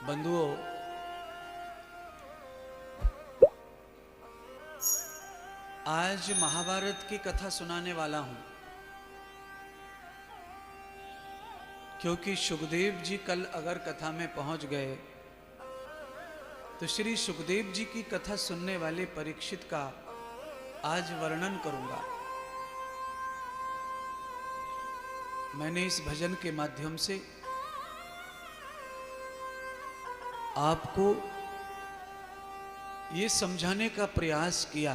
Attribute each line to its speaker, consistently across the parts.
Speaker 1: बंधुओं, आज महाभारत की कथा सुनाने वाला हूं क्योंकि सुखदेव जी कल अगर कथा में पहुंच गए तो श्री सुखदेव जी की कथा सुनने वाले परीक्षित का आज वर्णन करूंगा। मैंने इस भजन के माध्यम से आपको ये समझाने का प्रयास किया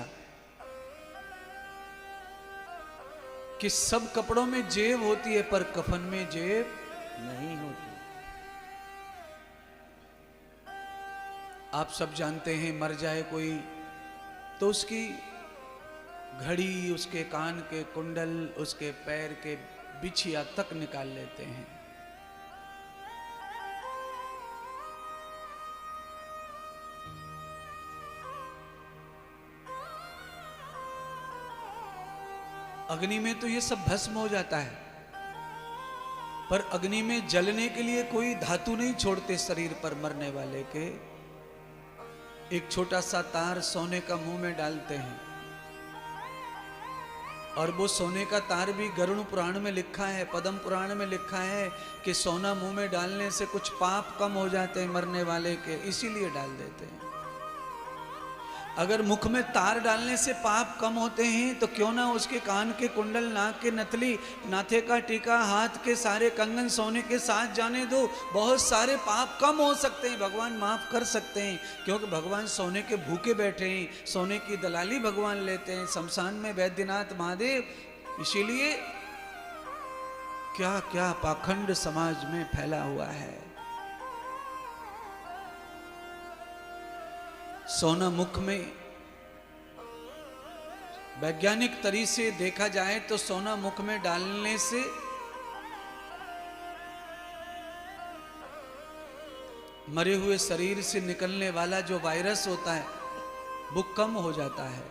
Speaker 1: कि सब कपड़ों में जेब होती है पर कफन में जेब नहीं होती। आप सब जानते हैं, मर जाए कोई तो उसकी घड़ी, उसके कान के कुंडल, उसके पैर के बिछिया तक निकाल लेते हैं। अग्नि में तो ये सब भस्म हो जाता है, पर अग्नि में जलने के लिए कोई धातु नहीं छोड़ते शरीर पर मरने वाले के। एक छोटा सा तार सोने का मुंह में डालते हैं, और वो सोने का तार भी गरुड़ पुराण में लिखा है, पद्म पुराण में लिखा है कि सोना मुंह में डालने से कुछ पाप कम हो जाते हैं मरने वाले के, इसीलिए डाल देते हैं। अगर मुख में तार डालने से पाप कम होते हैं तो क्यों ना उसके कान के कुंडल, नाक के नथली, नाथे का टीका, हाथ के सारे कंगन सोने के साथ जाने दो, बहुत सारे पाप कम हो सकते हैं, भगवान माफ कर सकते हैं। क्योंकि भगवान सोने के भूखे बैठे हैं, सोने की दलाली भगवान लेते हैं शमशान में वैद्यनाथ महादेव। इसीलिए क्या क्या पाखंड समाज में फैला हुआ है। सोना मुख में, वैज्ञानिक तरीके से देखा जाए तो सोना मुख में डालने से मरे हुए शरीर से निकलने वाला जो वायरस होता है वो कम हो जाता है।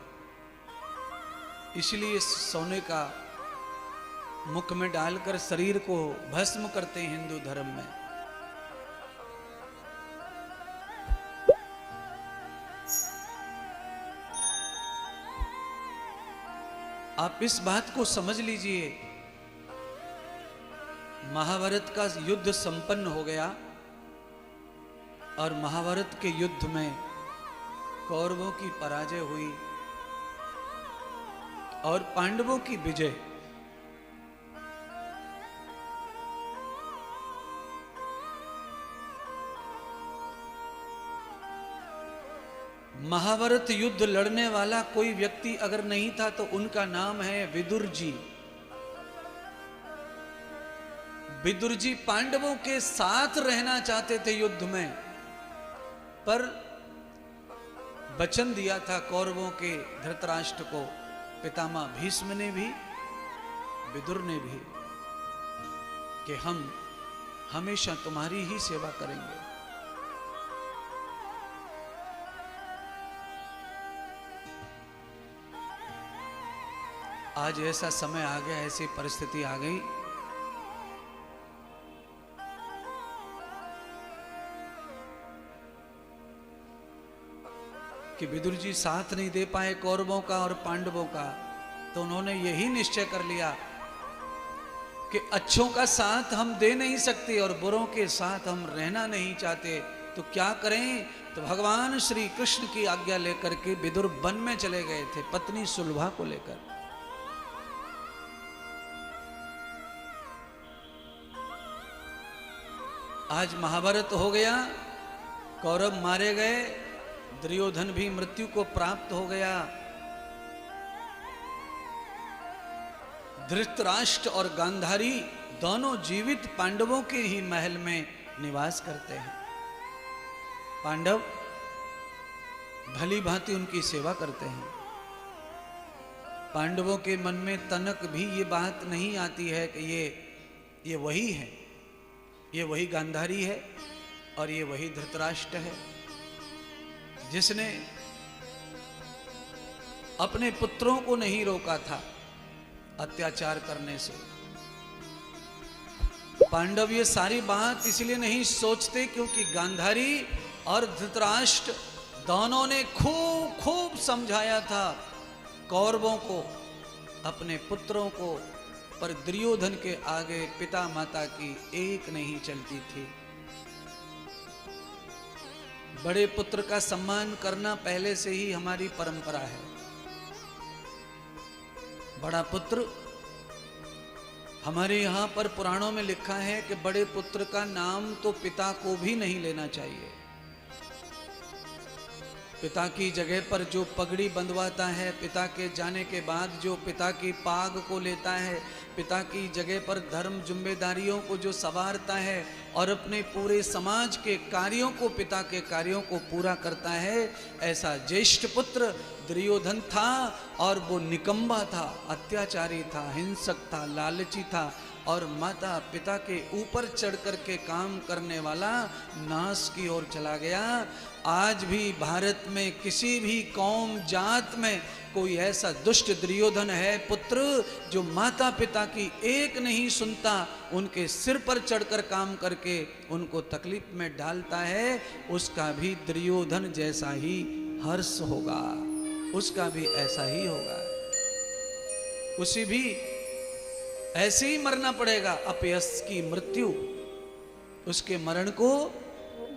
Speaker 1: इसलिए सोने का मुख में डालकर शरीर को भस्म करते हैं हिंदू धर्म में। आप इस बात को समझ लीजिए, महाभारत का युद्ध संपन्न हो गया और महाभारत के युद्ध में कौरवों की पराजय हुई और पांडवों की विजय। महाभारत युद्ध लड़ने वाला कोई व्यक्ति अगर नहीं था तो उनका नाम है विदुर जी। विदुर जी पांडवों के साथ रहना चाहते थे युद्ध में, पर वचन दिया था कौरवों के धृतराष्ट्र को, पितामह भीष्म ने भी, विदुर ने भी, कि हम हमेशा तुम्हारी ही सेवा करेंगे। आज ऐसा समय आ गया, ऐसी परिस्थिति आ गई कि विदुर जी साथ नहीं दे पाए कौरवों का और पांडवों का, तो उन्होंने यही निश्चय कर लिया कि अच्छों का साथ हम दे नहीं सकते और बुरों के साथ हम रहना नहीं चाहते, तो क्या करें। तो भगवान श्री कृष्ण की आज्ञा लेकर के विदुर वन में चले गए थे पत्नी सुलभा को लेकर। आज महाभारत हो गया, कौरव मारे गए, दुर्योधन भी मृत्यु को प्राप्त हो गया, धृतराष्ट्र और गांधारी दोनों जीवित पांडवों के ही महल में निवास करते हैं। पांडव भली भांति उनकी सेवा करते हैं। पांडवों के मन में तनक भी ये बात नहीं आती है कि ये वही है, ये वही गांधारी है और ये वही धृतराष्ट्र है जिसने अपने पुत्रों को नहीं रोका था अत्याचार करने से। पांडव ये सारी बात इसलिए नहीं सोचते क्योंकि गांधारी और धृतराष्ट्र दोनों ने खूब खूब समझाया था कौरवों को, अपने पुत्रों को, पर दुर्योधन के आगे पिता माता की एक नहीं चलती थी। बड़े पुत्र का सम्मान करना पहले से ही हमारी परंपरा है। बड़ा पुत्र, हमारे यहाँ पर पुराणों में लिखा है कि बड़े पुत्र का नाम तो पिता को भी नहीं लेना चाहिए। पिता की जगह पर जो पगड़ी बंधवाता है, पिता के जाने के बाद जो पिता की पाग को लेता है, पिता की जगह पर धर्म जिम्मेदारियों को जो संवारता है और अपने पूरे समाज के कार्यों को, पिता के कार्यों को पूरा करता है, ऐसा ज्येष्ठ पुत्र दुर्योधन था। और वो निकम्मा था, अत्याचारी था, हिंसक था, लालची था और माता पिता के ऊपर चढ़ कर के काम करने वाला नाश की ओर चला गया। आज भी भारत में किसी भी कौम जात में कोई ऐसा दुष्ट दुर्योधन है पुत्र जो माता पिता की एक नहीं सुनता, उनके सिर पर चढ़कर काम करके उनको तकलीफ में डालता है, उसका भी दुर्योधन जैसा ही हर्ष होगा, उसका भी ऐसा ही होगा। उसे भी ऐसे ही मरना पड़ेगा, अपयश की मृत्यु, उसके मरण को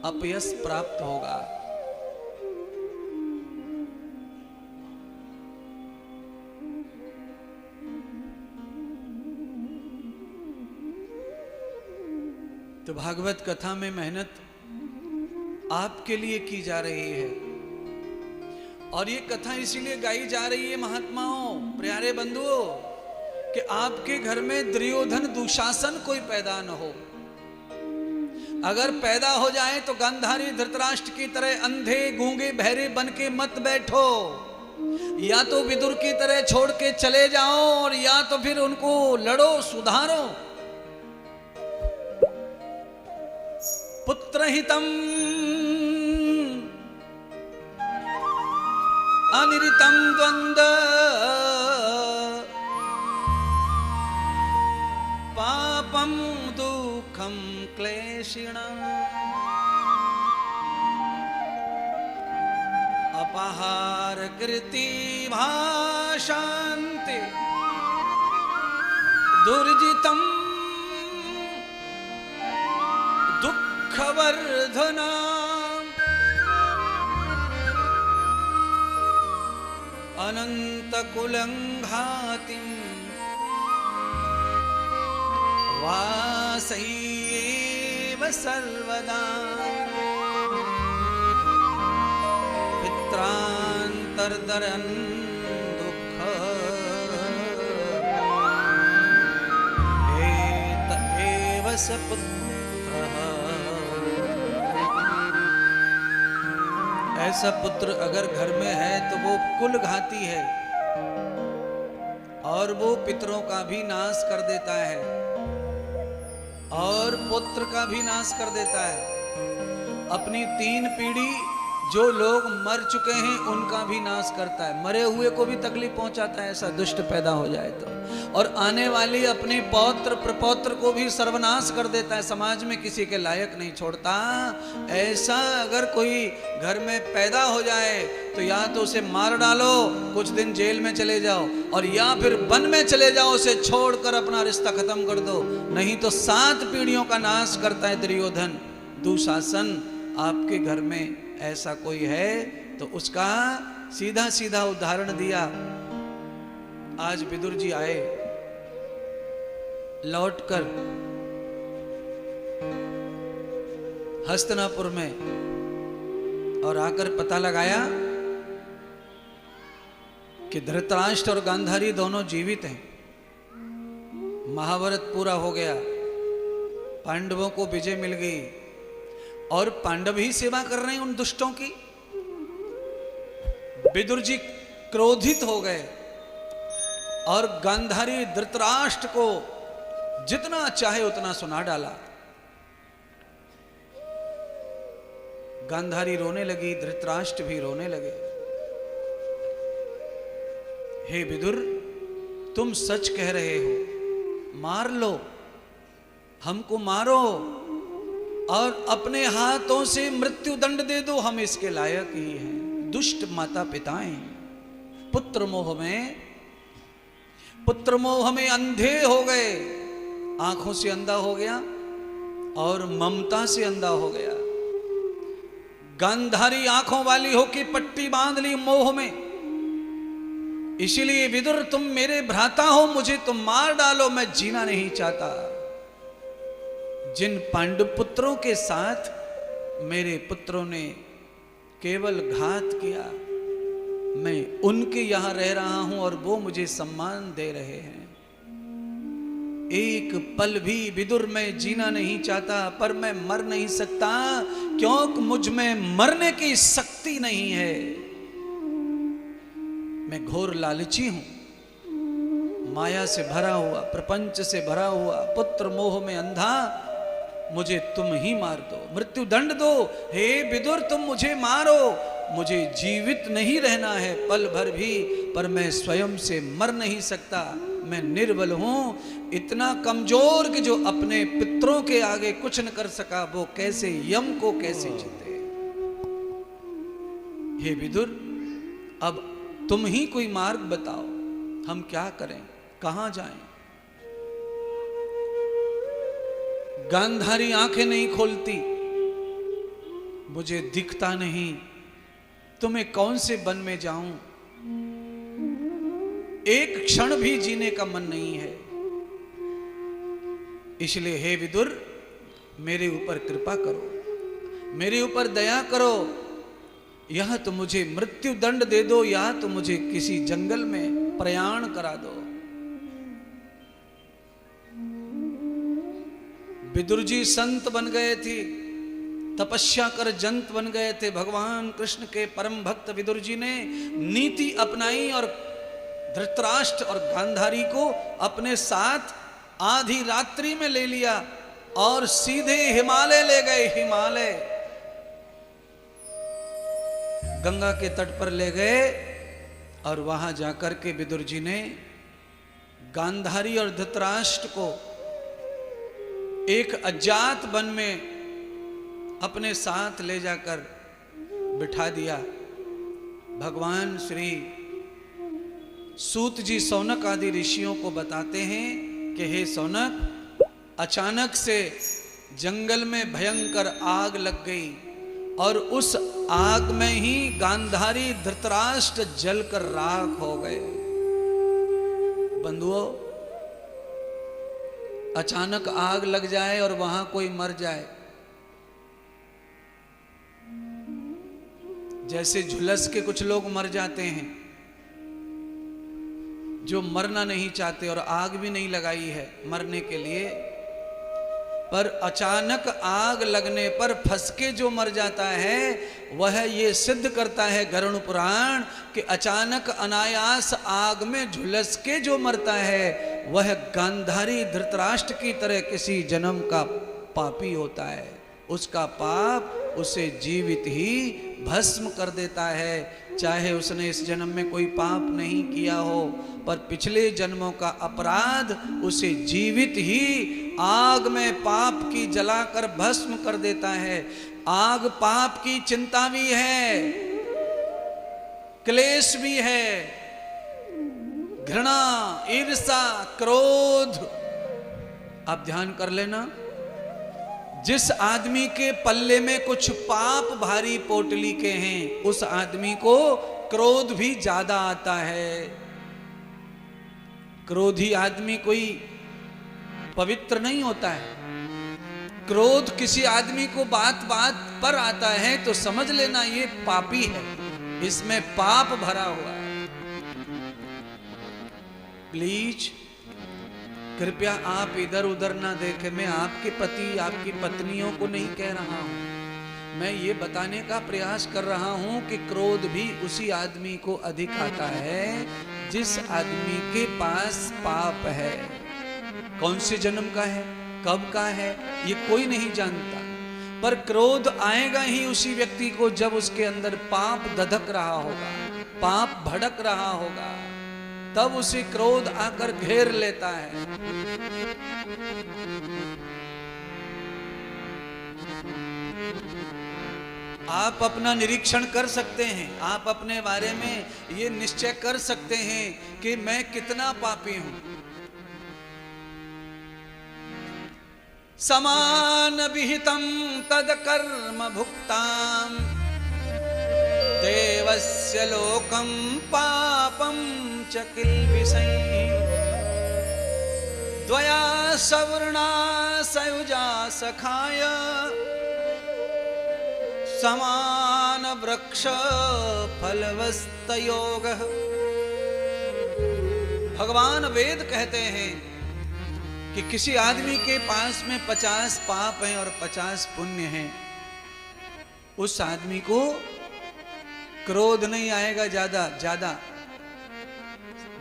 Speaker 1: अपयश प्राप्त होगा। तो भागवत कथा में मेहनत आपके लिए की जा रही है और ये कथा इसीलिए गाई जा रही है महात्माओं, प्यारे बंधुओं, कि आपके घर में दुर्योधन दुशासन कोई पैदा न हो। अगर पैदा हो जाए तो गांधारी धृतराष्ट्र की तरह अंधे गूंगे बहरे बन के मत बैठो, या तो विदुर की तरह छोड़ के चले जाओ और या तो फिर उनको लड़ो, सुधारो। पुत्रहितम अनिरितम द्वंद्व पापम दुखम क्लेशिणम् अपहार कृति भाषान्ति दुर्जितम दुःखवर्धना अनंत कुलंघातिम वासयेव सर्वदा पित्रांतरदरन् दुःख एत एव स पुत्रः। ऐसा पुत्र अगर घर में है तो वो कुल घाती है और वो पितरों का भी नाश कर देता है और पुत्र का भी नाश कर देता है। अपनी 3 पीढ़ी जो लोग मर चुके हैं उनका भी नाश करता है, मरे हुए को भी तकलीफ पहुंचाता है, ऐसा दुष्ट पैदा हो जाए तो। और आने वाली अपने पौत्र प्रपौत्र को भी सर्वनाश कर देता है, समाज में किसी के लायक नहीं छोड़ता। ऐसा अगर कोई घर में पैदा हो जाए तो या तो उसे मार डालो, कुछ दिन जेल में चले जाओ, और या फिर वन में चले जाओ, उसे छोड़कर अपना रिश्ता खत्म कर दो, नहीं तो 7 पीढ़ियों का नाश करता है दुर्योधन दुशासन। आपके घर में ऐसा कोई है तो उसका सीधा सीधा उदाहरण दिया। आज विदुर जी आए लौटकर हस्तिनापुर में और आकर पता लगाया कि धृतराष्ट्र और गांधारी दोनों जीवित हैं। महाभारत पूरा हो गया, पांडवों को विजय मिल गई और पांडव ही सेवा कर रहे हैं उन दुष्टों की। विदुर जी क्रोधित हो गए और गांधारी धृतराष्ट्र को जितना चाहे उतना सुना डाला। गांधारी रोने लगी, धृतराष्ट्र भी रोने लगे। हे विदुर, तुम सच कह रहे हो, मार लो, हमको मारो और अपने हाथों से मृत्यु दंड दे दो, हम इसके लायक ही हैं। दुष्ट माता पिताएं पुत्र मोह में अंधे हो गए, आंखों से अंधा हो गया और ममता से अंधा हो गया। गांधारी आंखों वाली होके पट्टी बांध ली मोह में। इसीलिए विदुर तुम मेरे भ्राता हो, मुझे तुम मार डालो, मैं जीना नहीं चाहता। जिन पांडु पुत्रों के साथ मेरे पुत्रों ने केवल घात किया, मैं उनके यहां रह रहा हूं और वो मुझे सम्मान दे रहे हैं। एक पल भी विदुर मैं जीना नहीं चाहता, पर मैं मर नहीं सकता क्योंकि मुझ में मरने की शक्ति नहीं है। मैं घोर लालची हूं, माया से भरा हुआ, प्रपंच से भरा हुआ, पुत्र मोह में अंधा। मुझे तुम ही मार दो, मृत्यु दंड दो। हे विदुर तुम मुझे मारो, मुझे जीवित नहीं रहना है पल भर भी, पर मैं स्वयं से मर नहीं सकता। मैं निर्बल हूं, इतना कमजोर कि जो अपने पितरों के आगे कुछ न कर सका, वो कैसे यम को कैसे जीते। हे विदुर अब तुम ही कोई मार्ग बताओ, हम क्या करें, कहां जाएं। गांधारी आंखें नहीं खोलती, मुझे दिखता नहीं, तुम्हें कौन से वन में जाऊं, एक क्षण भी जीने का मन नहीं है। इसलिए हे विदुर मेरे ऊपर कृपा करो, मेरे ऊपर दया करो। यह तो मुझे मृत्यु दंड दे दो, या तो मुझे किसी जंगल में प्रयाण करा दो। विदुर जी संत बन गए थे, तपस्या कर जंत बन गए थे। भगवान कृष्ण के परम भक्त विदुर जी ने नीति अपनाई और धृतराष्ट्र और गांधारी को अपने साथ आधी रात्रि में ले लिया और सीधे हिमालय ले गए। हिमालय गंगा के तट पर ले गए और वहां जाकर के विदुर जी ने गांधारी और धृतराष्ट्र को एक अज्ञात वन में अपने साथ ले जाकर बिठा दिया। भगवान श्री सूत जी सौनक आदि ऋषियों को बताते हैं कि हे सौनक, अचानक से जंगल में भयंकर आग लग गई और उस आग में ही गांधारी धृतराष्ट्र जलकर राख हो गए। बंधुओं, अचानक आग लग जाए और वहां कोई मर जाए, जैसे झुलस के कुछ लोग मर जाते हैं जो मरना नहीं चाहते और आग भी नहीं लगाई है मरने के लिए, पर अचानक आग लगने पर फंस के जो मर जाता है, वह ये सिद्ध करता है गरुड़ पुराण कि अचानक अनायास आग में झुलस के जो मरता है वह गांधारी धृतराष्ट्र की तरह किसी जन्म का पापी होता है। उसका पाप उसे जीवित ही भस्म कर देता है, चाहे उसने इस जन्म में कोई पाप नहीं किया हो, पर पिछले जन्मों का अपराध उसे जीवित ही आग में पाप की जलाकर भस्म कर देता है। आग पाप की चिंता भी है, क्लेश भी है, घृणा, ईर्षा, क्रोध। आप ध्यान कर लेना, जिस आदमी के पल्ले में कुछ पाप भारी पोटली के हैं, उस आदमी को क्रोध भी ज्यादा आता है। क्रोधी आदमी कोई पवित्र नहीं होता है। क्रोध किसी आदमी को बात बात पर आता है तो समझ लेना ये पापी है, इसमें पाप भरा हुआ है। प्लीज कृपया आप इधर उधर ना देखें। मैं आपके पति, आपकी पत्नियों को नहीं कह रहा हूं, मैं ये बताने का प्रयास कर रहा हूं कि क्रोध भी उसी आदमी को अधिक आता है जिस आदमी के पास पाप है। कौन से जन्म का है, कब का है, ये कोई नहीं जानता, पर क्रोध आएगा ही उसी व्यक्ति को जब उसके अंदर पाप धधक रहा होगा, पाप भड़क रहा होगा, तब उसे क्रोध आकर घेर लेता है। आप अपना निरीक्षण कर सकते हैं, आप अपने बारे में ये निश्चय कर सकते हैं कि मैं कितना पापी हूं। समान विहितं तद कर्म भुक्ताम देवस्य लोकं पापं च किल्बिषैः द्वया सवर्णा सयुजा सखाय समान वृक्ष फलवस्तयोगः। भगवान वेद कहते हैं कि किसी आदमी के पास में 50 पाप हैं और 50 पुण्य हैं, उस आदमी को क्रोध नहीं आएगा ज्यादा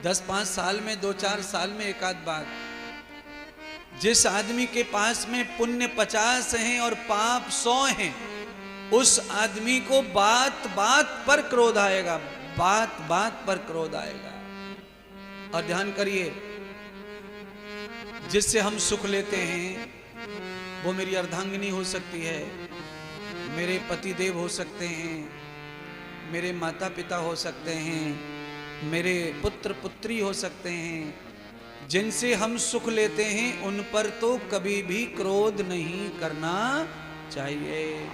Speaker 1: 10-5 साल में 2-4 साल में एक आध बार। जिस आदमी के पास में पुण्य 50 हैं और पाप 100 हैं, उस आदमी को बात बात पर क्रोध आएगा, बात बात पर क्रोध आएगा। और ध्यान करिए, जिससे हम सुख लेते हैं वो मेरी अर्धांगिनी हो सकती है, मेरे पति देव हो सकते हैं, मेरे माता पिता हो सकते हैं, मेरे पुत्र पुत्री हो सकते हैं। जिनसे हम सुख लेते हैं उन पर तो कभी भी क्रोध नहीं करना चाहिए।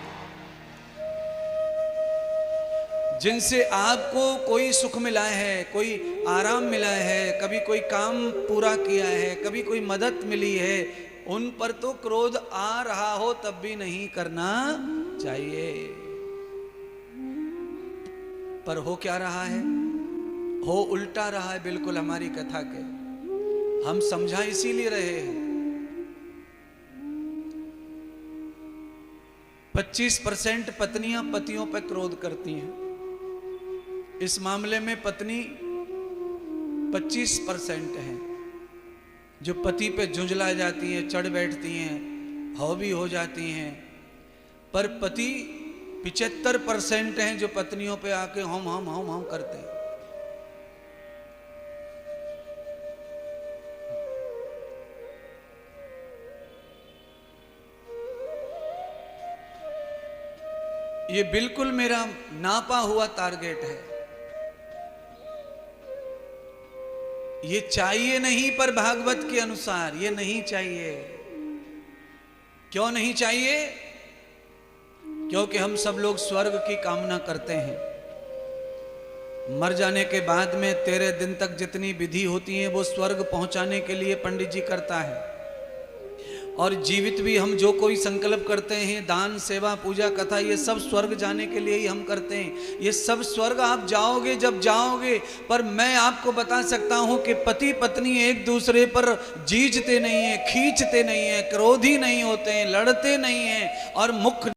Speaker 1: जिनसे आपको कोई सुख मिला है, कोई आराम मिला है, कभी कोई काम पूरा किया है, कभी कोई मदद मिली है, उन पर तो क्रोध आ रहा हो तब भी नहीं करना चाहिए। पर हो क्या रहा है? हो उल्टा रहा है बिल्कुल हमारी कथा के। हम समझा इसीलिए रहे हैं। 25% पत्नियां पतियों पर क्रोध करती हैं। इस मामले में पत्नी 25% है जो पति पे झुंझला जाती हैं, चढ़ बैठती हैं, हौवी हो जाती हैं। पर पति 75% हैं जो पत्नियों पे आके हम करते हैं। ये बिल्कुल मेरा नापा हुआ टारगेट है। ये चाहिए नहीं, पर भागवत के अनुसार ये नहीं चाहिए। क्यों नहीं चाहिए? क्योंकि हम सब लोग स्वर्ग की कामना करते हैं। मर जाने के बाद में 13 दिन तक जितनी विधि होती है वो स्वर्ग पहुंचाने के लिए पंडित जी करता है। और जीवित भी हम जो कोई संकल्प करते हैं, दान सेवा पूजा कथा, ये सब स्वर्ग जाने के लिए ही हम करते हैं। ये सब स्वर्ग आप जाओगे जब जाओगे। पर मैं आपको बता सकता हूं कि पति पत्नी एक दूसरे पर जीजते नहीं है, खींचते नहीं है, क्रोधी नहीं होते हैं, लड़ते नहीं हैं और मुख